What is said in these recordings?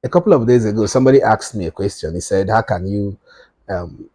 A couple of days ago, somebody asked me a question. He said, how can you um,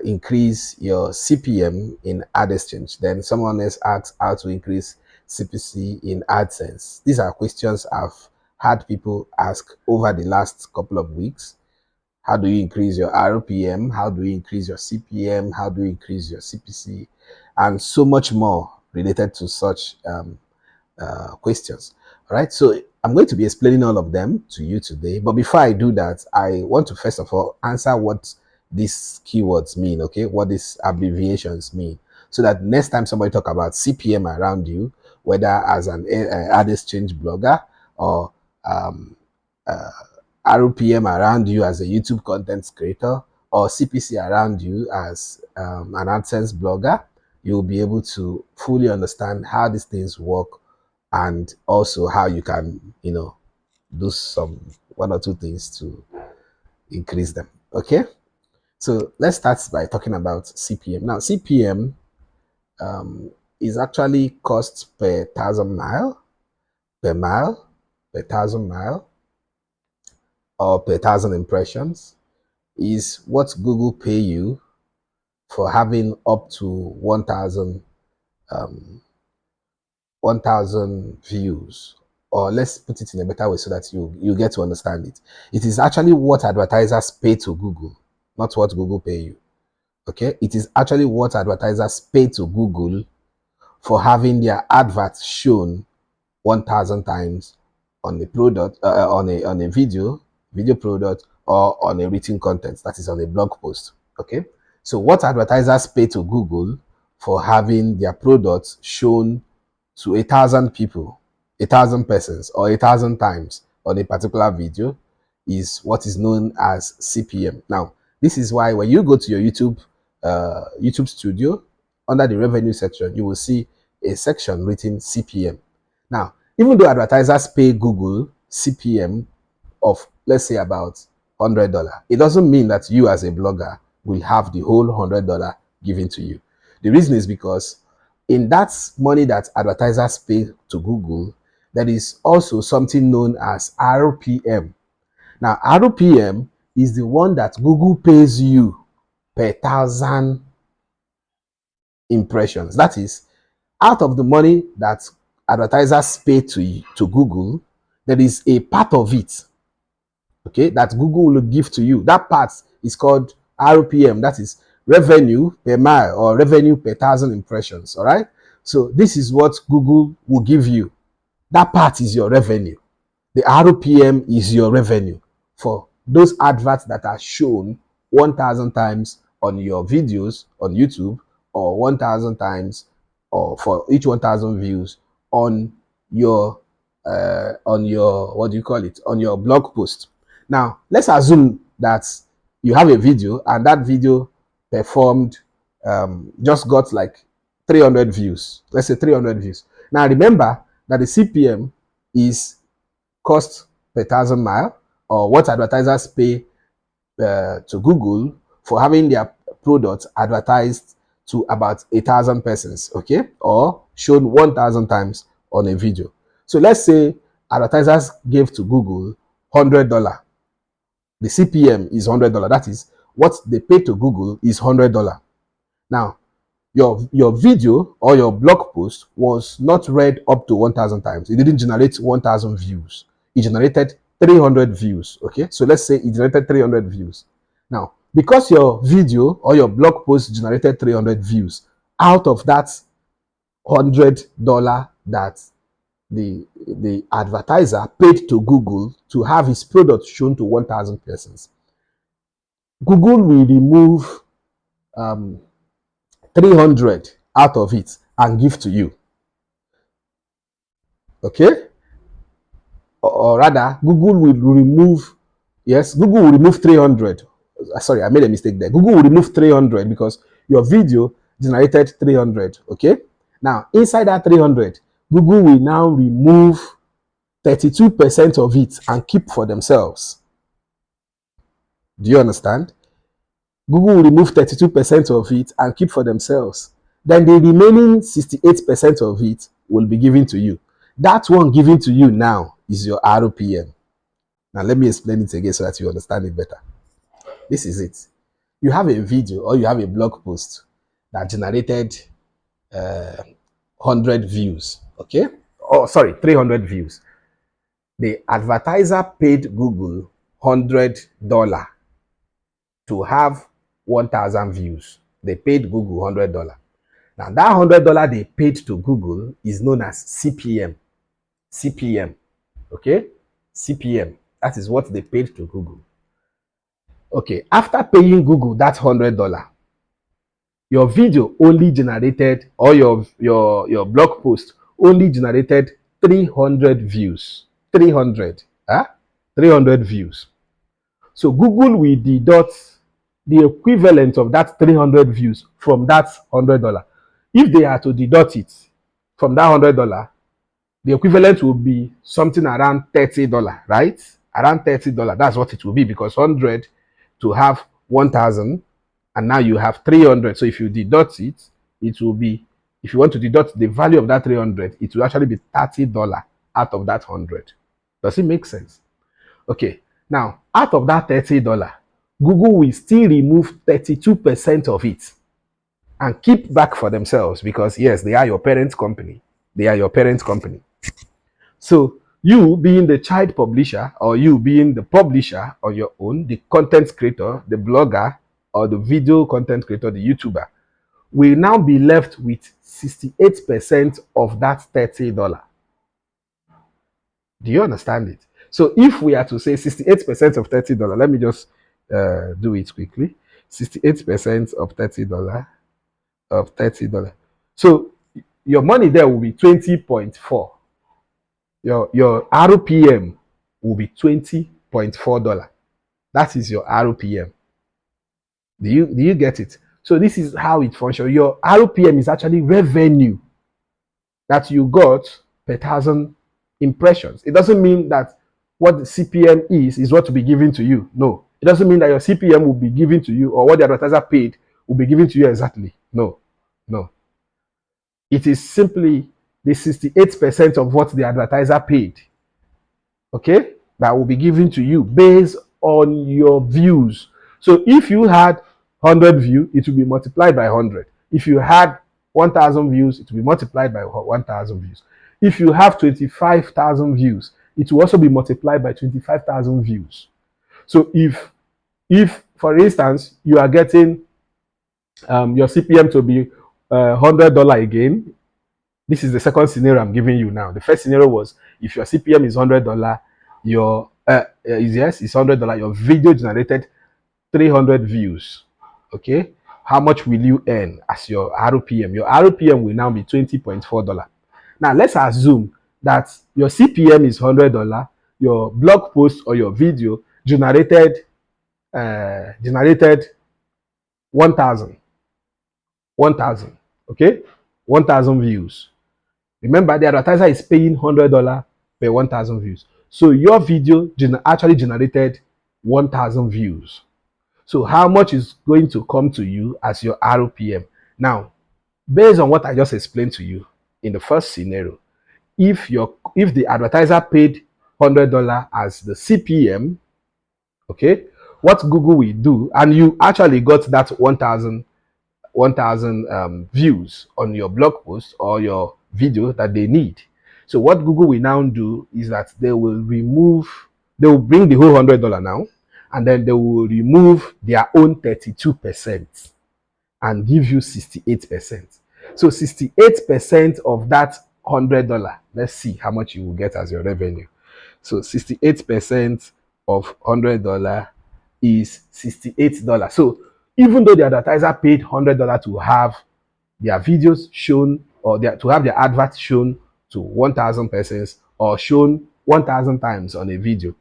increase your CPM in Adsense? Then someone else asked how to increase CPC in Adsense. These are questions I've had people ask over the last couple of weeks. How do you increase your RPM? How do you increase your CPM? How do you increase your CPC? And so much more related to such questions. All right, so I'm going to be explaining all of them to you today. But before I do that, I want to first of all answer what these keywords mean, okay, what these abbreviations mean, so that next time somebody talk about CPM around you, whether as an ad exchange blogger or um, uh, RPM around you as a YouTube content creator, or CPC around you as an AdSense blogger, you'll be able to fully understand how these things work, and also how you can, do some one or two things to increase them. Okay, so let's start by talking about CPM. Now, CPM is actually cost per thousand mile, per mile, per thousand mile, or per thousand impressions. Is what Google pay you for having up to 1,000 views, or let's put it in a better way so that you get to understand it. It is actually what advertisers pay to Google, not what Google pay you. Okay, it is actually what advertisers pay to Google for having their adverts shown 1,000 times on a product, on a video product, or on a written content, that is on a blog post. Okay, so what advertisers pay to Google for having their products shown to 1,000 people, 1,000 persons, or 1,000 times on a particular video is what is known as CPM. Now, this is why when you go to your YouTube Studio, under the revenue section, you will see a section written CPM. Now, even though advertisers pay Google CPM of, let's say, about $100, it doesn't mean that you as a blogger will have the whole $100 given to you. The reason is because in that money that advertisers pay to Google, there is also something known as RPM. Now, RPM is the one that Google pays you per 1,000 impressions. That is, out of the money that advertisers pay to Google, there is a part of it, okay, that Google will give to you. That part is called RPM. That is revenue per mile, or revenue per 1,000 impressions. All right. So this is what Google will give you. That part is your revenue. The RPM is your revenue for those adverts that are shown 1,000 times on your videos on YouTube, or 1,000 times, or for each 1,000 views on your what do you call it, on your blog post. Now, let's assume that you have a video and that video performed, just got like 300 views. Let's say 300 views. Now, remember that the CPM is cost per 1,000 mile, or what advertisers pay to Google for having their products advertised to about 1,000 persons, okay, or shown 1,000 times on a video. So let's say advertisers gave to Google $100. The CPM is $100. That is what they pay to Google is $100. Now, your video or your blog post was not read up to 1,000 times. It didn't generate 1,000 views. It generated 300 views. Okay, so let's say it generated 300 views. Now, because your video or your blog post generated 300 views, out of that $100 that the advertiser paid to Google to have his product shown to 1,000 persons, Google will remove 300 out of it and give to you. Okay? Or rather, Google will remove, yes, Google will remove 300. Sorry, I made a mistake there. Google will remove 300 because your video generated 300. Okay? Now, inside that 300, Google will now remove 32% of it and keep for themselves. Do you understand? Google will remove 32% of it and keep for themselves. Then the remaining 68% of it will be given to you. That one given to you now is your RPM. Now let me explain it again so that you understand it better. This is it. You have a video or you have a blog post that generated 100 views, okay? Oh, sorry, 300 views. The advertiser paid Google $100 to have 1,000 views. They paid Google $100. Now, that $100 they paid to Google is known as CPM. CPM, okay? CPM. That is what they paid to Google. Okay, after paying Google that $100, your video only generated, or your blog post only generated 300 views. 300, huh? 300 views. So Google will deduct the equivalent of that 300 views from that $100. If they are to deduct it from that $100, the equivalent will be something around $30, right? Around $30. That's what it will be, because 100 to have 1,000, and now you have 300. So if you deduct it, it will be, if you want to deduct the value of that 300, it will actually be $30 out of that 100. Does it make sense? Okay. Now, out of that $30, Google will still remove 32% of it and keep back for themselves, because yes, they are your parent company. They are your parent company. So you being the child publisher, or you being the publisher on your own, the content creator, the blogger, or the video content creator, the YouTuber, will now be left with 68% of that $30. Do you understand it? So if we are to say 68% of $30, let me just do it quickly. 68% of $30. So your money there will be 20.4. Your RPM will be $20.4. That is your RPM. Do you get it? So this is how it functions. Your RPM is actually revenue that you got per 1,000 impressions. It doesn't mean that what the CPM is what will be given to you. No. It doesn't mean that your CPM will be given to you, or what the advertiser paid will be given to you exactly. No. No. It is simply the 68% of what the advertiser paid, okay, that will be given to you based on your views. So if you had 100 views, it will be multiplied by 100. If you had 1,000 views, it will be multiplied by 1,000 views. If you have 25,000 views, it will also be multiplied by 25,000 views. So if for instance you are getting your CPM to be $100 again, this is the second scenario I'm giving you now. The first scenario was if your CPM is $100, your yes, it's $100. Your video generated 300 views. Okay, how much will you earn as your RPM? Your RPM will now be $20.4. Now let's assume that your CPM is $100. Your blog post or your video generated 1,000. 1,000. Okay, 1,000 views. Remember, the advertiser is paying $100 per 1,000 views. So your video actually generated 1,000 views. So how much is going to come to you as your RPM? Now, based on what I just explained to you in the first scenario, if the advertiser paid $100 as the CPM, okay, what Google will do, and you actually got that 1,000 views on your blog post or your video that they need. So what Google will now do is that they will bring the whole $100 now, and then they will remove their own 32% and give you 68%. So 68% of that $100, let's see how much you will get as your revenue. So 68% of $100 is $68. So even though the advertiser paid $100 to have their videos shown, or to have their adverts shown to 1,000 persons, or shown 1,000 times on a video,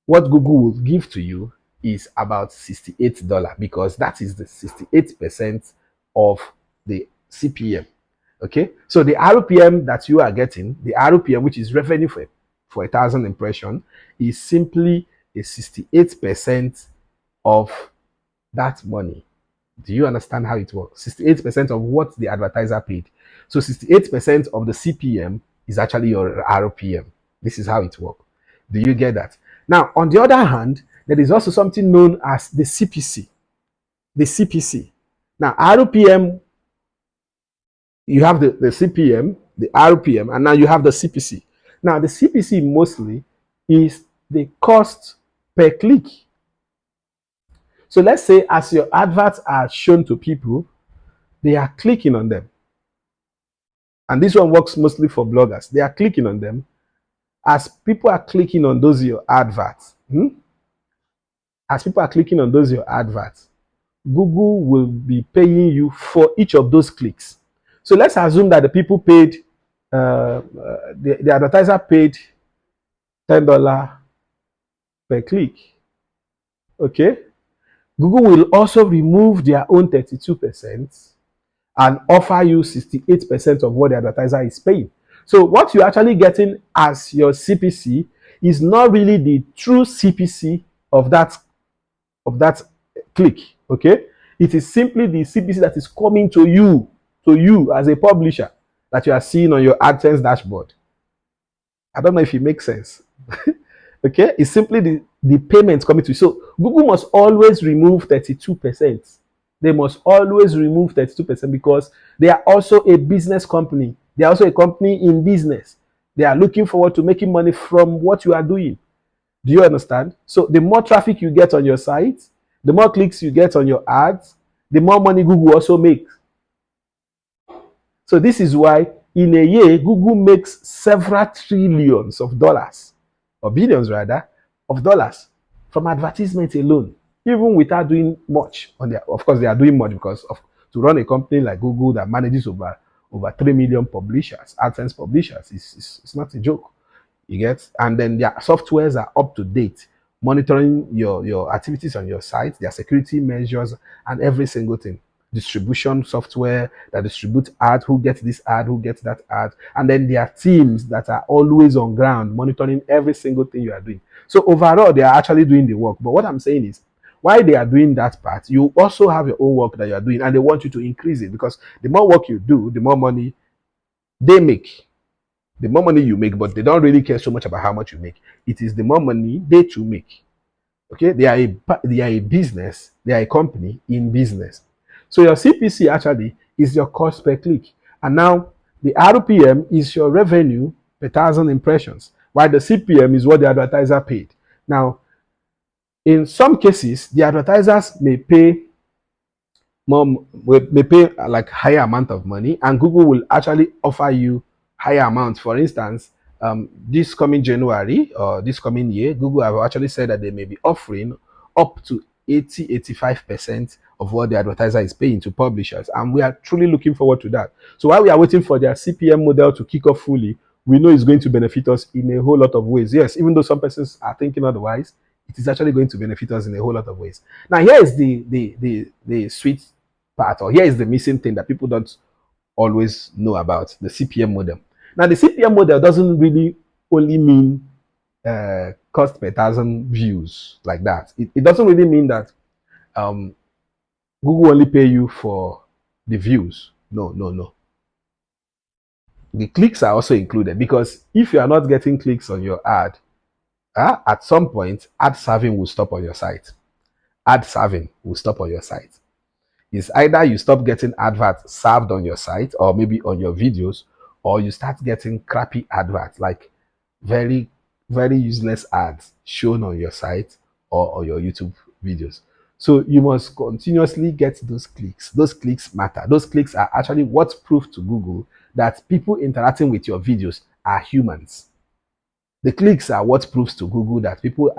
what Google will give to you is about $68, because that is the 68% of the CPM. Okay, so the RPM that you are getting, the RPM, which is revenue for 1,000 impression, is simply a 68% of that money. Do you understand how it works? 68% of what the advertiser paid. So 68% of the CPM is actually your RPM. This is how it works. Do you get that? Now, on the other hand, there is also something known as the CPC. The CPC. Now, RPM, you have the CPM, the RPM, and now you have the CPC. Now, the CPC mostly is the cost per click. So let's say as your adverts are shown to people, they are clicking on them. And this one works mostly for bloggers. They are clicking on them. As people are clicking on those your adverts, as people are clicking on those your adverts, Google will be paying you for each of those clicks. So let's assume that the people paid, the advertiser paid $10 per click. Okay. Google will also remove their own 32% and offer you 68% of what the advertiser is paying. So what you're actually getting as your CPC is not really the true CPC of that click. Okay, it is simply the CPC that is coming to you as a publisher that you are seeing on your Adsense dashboard. I don't know if it makes sense. Okay, it's simply the payment coming to you. So Google must always remove 32%. They must always remove 32% because they are also a business company. They are also a company in business. They are looking forward to making money from what you are doing. Do you understand? So the more traffic you get on your site, the more clicks you get on your ads, the more money Google also makes. So this is why in a year, Google makes several trillions of dollars, or billions rather, of dollars from advertisement alone, even without doing much on their. Of course, they are doing much because to run a company like Google that manages over 3 million publishers, AdSense publishers, it's not a joke. You get? And then their softwares are up to date, monitoring your activities on your site, their security measures, and every single thing. Distribution software that distributes ads, who gets this ad, who gets that ad, and then there are teams that are always on ground monitoring every single thing you are doing. So overall, they are actually doing the work. But what I'm saying is, while they are doing that part, you also have your own work that you are doing, and they want you to increase it because the more work you do, the more money they make. The more money you make, but they don't really care so much about how much you make. It is the more money they too make. Okay, they are a business, they are a company in business. So your CPC actually is your cost per click, and now the RPM is your revenue per thousand impressions, while the CPM is what the advertiser paid. Now, in some cases, the advertisers may pay may pay like higher amount of money, and Google will actually offer you higher amounts. For instance, this coming January or this coming year, Google have actually said that they may be offering up to 85% of what the advertiser is paying to publishers, and we are truly looking forward to that. So while we are waiting for their CPM model to kick off fully, we know it's going to benefit us in a whole lot of ways. Yes, even though some persons are thinking otherwise, it is actually going to benefit us in a whole lot of ways. Now, here is the sweet part, or here is the missing thing that people don't always know about the CPM model. Now, the CPM model doesn't really only mean cost per thousand views like that. It doesn't really mean that Google only pay you for the views. No, no, no. The clicks are also included because if you are not getting clicks on your ad, at some point, ad serving will stop on your site. Ad serving will stop on your site. Is either you stop getting adverts served on your site or maybe on your videos, or you start getting crappy adverts like very, very useless ads shown on your site or on your YouTube videos. So you must continuously get those clicks. Those clicks matter. Those clicks are actually what prove to Google that people interacting with your videos are humans. The clicks are what proves to Google that people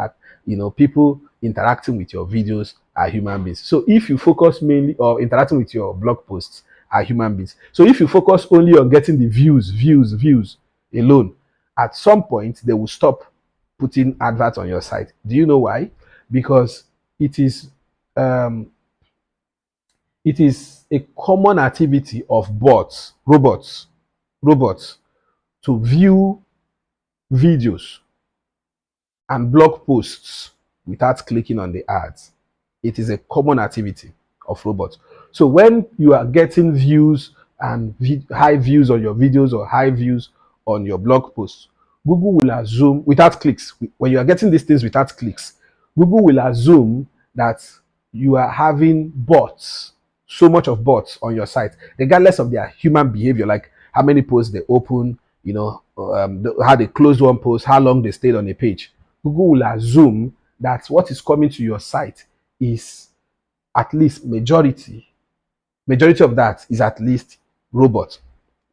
interacting with your videos are human beings. So if you focus mainly or interacting with your blog posts are human beings. So if you focus only on getting the views alone, at some point they will stop putting adverts on your site. Do you know why? Because it is a common activity of robots to view videos and blog posts without clicking on the ads. It is a common activity of robots. So when you are getting views and high views on your videos or high views on your blog posts, Google will assume without clicks, when you are getting these things without clicks, Google will assume that you are having bots, so much of bots on your site, regardless of their human behavior, like how many posts they open, how they closed one post, how long they stayed on a page. Google will assume that what is coming to your site is at least majority of that is at least robot.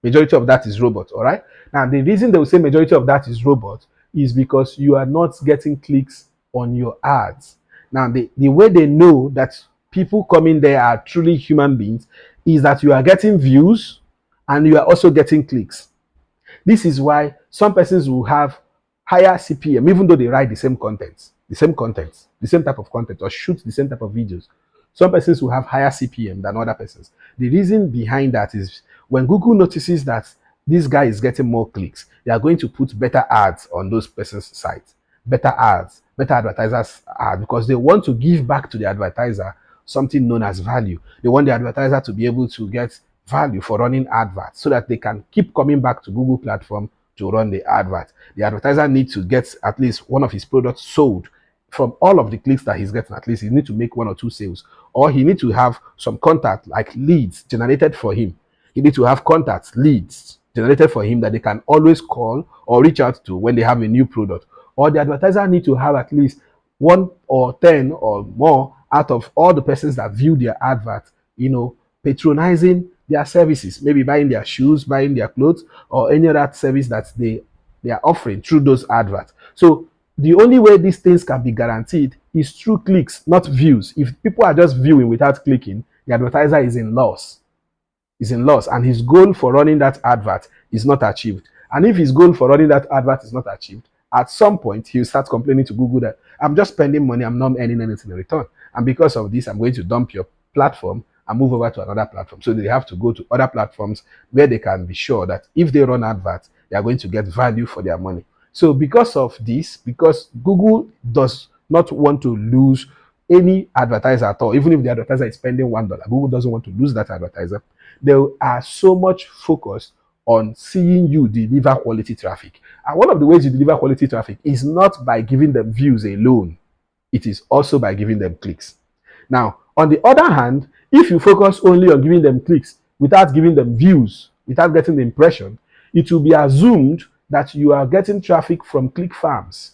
Majority of that is robot, all right? Now, the reason they will say majority of that is robot is because you are not getting clicks on your ads. Now, the way they know that people coming there are truly human beings is that you are getting views and you are also getting clicks. This is why some persons will have higher CPM, even though they write the same content, the same type of content, or shoot the same type of videos. Some persons will have higher CPM than other persons. The reason behind that is when Google notices that this guy is getting more clicks, they are going to put better ads on those persons' sites, better ads, better advertisers ads, because they want to give back to the advertiser something known as value. They want the advertiser to be able to get value for running adverts so that they can keep coming back to Google platform to run the advert. The advertiser needs to get at least one of his products sold. From all of the clicks that he's getting, at least he needs to make 1 or 2 sales, or he needs to have some contact like leads generated for him. He needs to have contacts, leads generated for him that they can always call or reach out to when they have a new product. Or the advertiser needs to have at least 1 or 10 or more out of all the persons that view their advert, patronizing their services, maybe buying their shoes, buying their clothes, or any other service that they are offering through those adverts. So the only way these things can be guaranteed is through clicks, not views. If people are just viewing without clicking, the advertiser is in loss. And his goal for running that advert is not achieved. And if his goal for running that advert is not achieved, at some point he'll start complaining to Google that I'm just spending money, I'm not earning anything in return. And because of this, I'm going to dump your platform and move over to another platform. So they have to go to other platforms where they can be sure that if they run adverts, they are going to get value for their money. So because of this, because Google does not want to lose any advertiser at all, even if the advertiser is spending $1, Google doesn't want to lose that advertiser. They are so much focused on seeing you deliver quality traffic. And one of the ways you deliver quality traffic is not by giving them views alone. It is also by giving them clicks. Now, on the other hand, if you focus only on giving them clicks without giving them views, without getting the impression, it will be assumed that you are getting traffic from click farms.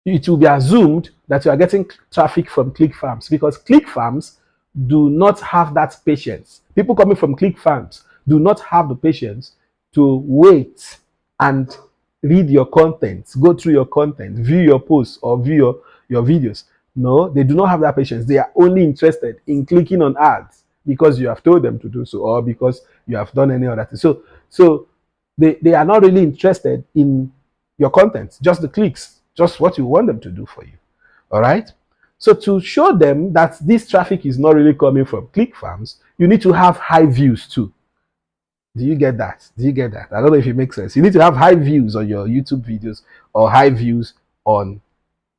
It will be assumed that you are getting traffic from click farms because click farms do not have that patience. People coming from click farms do not have the patience to wait and read your content, go through your content, view your posts or view your videos. No, they do not have that patience. They are only interested in clicking on ads because you have told them to do so or because you have done any other thing. So they are not really interested in your content, just the clicks, just what you want them to do for you. All right? So to show them that this traffic is not really coming from click farms, you need to have high views too. Do you get that? I don't know if it makes sense. You need to have high views on your YouTube videos or high views on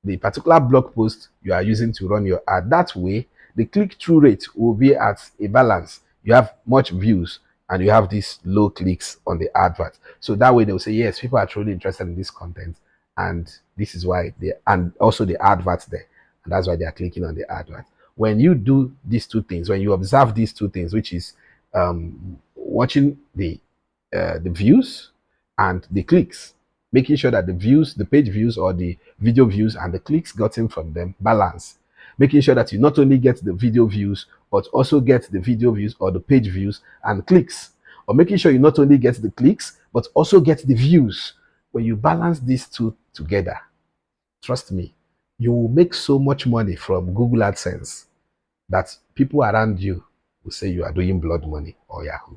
the particular blog post you are using to run your ad. That way, the click-through rate will be at a balance. You have much views and you have these low clicks on the advert. So that way they'll say, yes, people are truly interested in this content. And this is why and also the adverts there. And that's why they are clicking on the advert. When you do these two things, when you observe these two things, which is watching the views and the clicks, making sure that the views, the page views or the video views and the clicks gotten from them balance. Making sure that you not only get the video views, but also get the video views or the page views and clicks. Or making sure you not only get the clicks, but also get the views. When you balance these two together, trust me, you will make so much money from Google AdSense that people around you will say you are doing blood money or Yahoo.